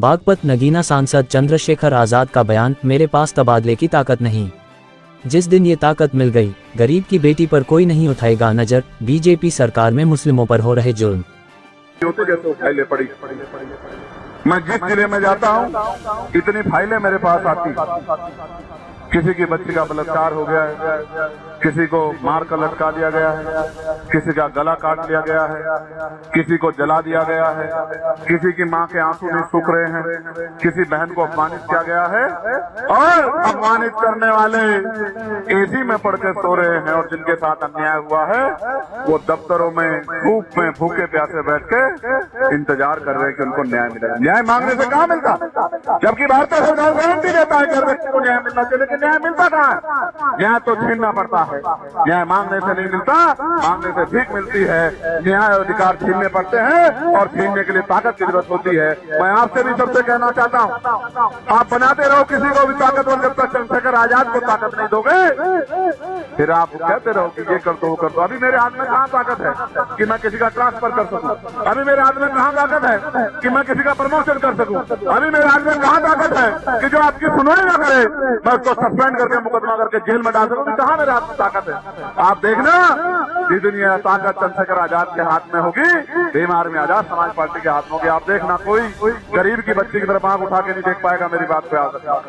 बागपत नगीना सांसद चंद्रशेखर आजाद का बयान, मेरे पास तबादले की ताकत नहीं। जिस दिन ये ताकत मिल गई, गरीब की बेटी पर कोई नहीं उठाएगा नजर। बीजेपी सरकार में मुस्लिमों पर हो रहे जुल्म। मैं जिस जिले में जाता हूँ इतनी फाइलें मेरे पास आती। किसी की बच्ची का बलात्कार हो गया है, किसी को मार कर लटका दिया गया है, किसी का गला काट लिया गया है, किसी को जला दिया गया है, किसी की माँ के आंसू नहीं सूख रहे हैं, किसी बहन को अपमानित किया गया है और अपमानित करने वाले एसी में पड़ के सो रहे हैं और जिनके साथ अन्याय हुआ है वो दफ्तरों में धूप में भूखे प्यासे बैठ के इंतजार कर रहे हैं कि उनको न्याय मिलेगा। न्याय मांगने से कहाँ मिलता, जबकि भारतीय सरकार गारंटी देता है कि हर व्यक्ति को न्याय मिलना चाहिए, लेकिन न्याय मिलता कहाँ है? न्याय तो छीनना पड़ता है। न्याय मांगने से नहीं मिलता, मांगने से भीख मिलती है। न्याय अधिकार छीनने पड़ते हैं और छीनने के लिए ताकत की जरूरत होती है। मैं आपसे भी सबसे कहना चाहता हूँ, आप बनाते रहो किसी को भी ताकतवर, जब तक चंद्रशेखर आजाद को ताकत नहीं दोगे फिर आप कहते रहो कि ये कर दो वो कर दो। अभी मेरे हाथ में कहाँ ताकत है कि मैं किसी का ट्रांसफर कर सकूं? अभी मेरे हाथ में कहाँ ताकत है कि मैं किसी का प्रमोशन कर सकूं? अभी मेरे हाथ में कहाँ ताकत है कि जो आपकी सुनवाई ना करे मैं उसको सस्पेंड करके मुकदमा करके जेल में डाल सकूं? कहाँ मेरे हाथ में ताकत है? आप देखना, जिस दिन यह ताकत चंद्रशेखर आजाद के हाथ में होगी, भीम आर्मी आजाद समाज पार्टी के हाथ में होगी, आप देखना कोई गरीब की बच्ची की तरफ आंख उठा के नहीं देख पाएगा। मेरी बात पे आ सकता।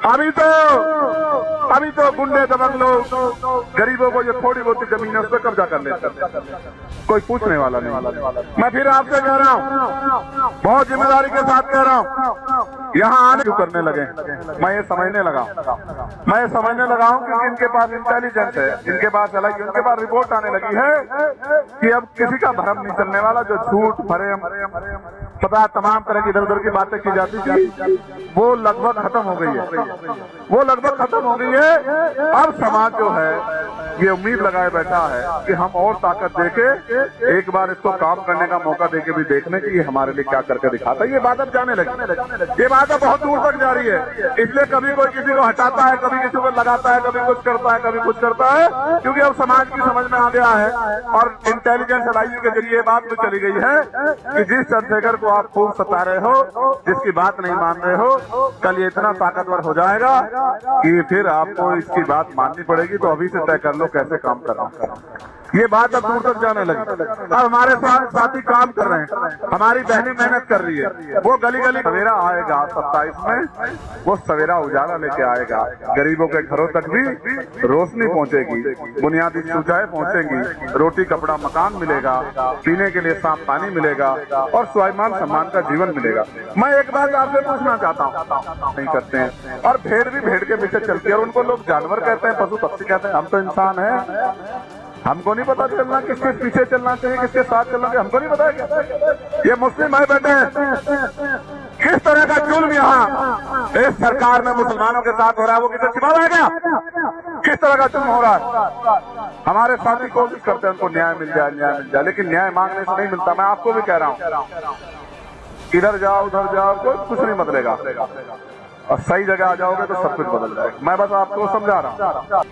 अभी तो गुंडे दबंग लोग गरीबों को जो थोड़ी बहुत जमीन है उस पर कब्जा कर लेते हैं, कोई पूछने वाला नहीं। मैं फिर आपसे कह रहा हूँ, बहुत जिम्मेदारी के साथ कह रहा हूँ, यहाँ आने क्यों करने लगे? मैं ये समझने लगा हूँ कि इनके पास इंटेलिजेंस है, इनके पास अलग, इनके पास रिपोर्ट आने लगी है कि अब किसी का भरम नहीं चलने वाला। जो झूठ फरेब पता तमाम तरह की इधर उधर की बातें की जाती थी वो लगभग खत्म हो गई है, वो लगभग खत्म हो गई है। अब समाज जो है ये उम्मीद लगाए बैठा है कि हम और ताकत देके एक बार इसको काम करने का मौका देके भी देखने की ये हमारे लिए क्या करके दिखाता है। ये बात अब जाने लगी, ये बात अब बहुत दूर तक जा रही है। इसलिए कभी कोई किसी को हटाता है, कभी किसी को लगाता है, कभी कुछ करता है, कभी कुछ करता है, क्योंकि अब समाज की समझ में आ गया है और इंटेलिजेंस एलायू के जरिए बात भी चली गई है कि जिस चंद्रशेखर को आप खूब सता रहे हो, जिसकी बात नहीं मान रहे हो, कल ये इतना ताकतवर हो जाएगा कि फिर आपको इसकी बात माननी पड़ेगी। तो अभी से तय कर लो कैसे काम करना। ये बात अब दूर तक जाने लगी। अब हमारे साथ साथी काम कर रहे हैं, हमारी बहनें मेहनत कर रही है। वो गली गली सवेरा आएगा 27 में, वो सवेरा उजाला लेके आएगा। गरीबों के घरों तक भी रोशनी पहुंचेगी, बुनियादी सुविधाएं पहुंचेंगी, रोटी कपड़ा मकान मिलेगा, पीने के लिए साफ पानी मिलेगा और स्वाभिमान सम्मान का जीवन मिलेगा। मैं एक बात आपसे पूछना चाहता हूँ, नहीं करते हैं और भेड़ भी भेड़ के पीछे चलती है और उनको लोग जानवर कहते हैं, पशु पक्षी कहते हैं। हम तो इंसान है, हमको नहीं पता चलना किसके पीछे चलना चाहिए, किसके साथ चलना चाहिए, हमको नहीं पता क्या? ये मुस्लिम भाई बैठे हैं, किस तरह का जुल्म यहाँ इस सरकार में मुसलमानों के साथ हो रहा है वो किसे छिपा रहा है क्या? किस तरह का जुल्म हो रहा है? हमारे साथी कोशिश करते हैं उनको न्याय मिल जाए, लेकिन न्याय मांगने से नहीं मिलता। मैं आपको भी कह रहा हूँ, इधर जाओ उधर जाओ, कोई कुछ नहीं बदलेगा और सही जगह आ जाओगे तो सब कुछ बदल जाएगा। मैं बस आपको समझा रहा हूँ।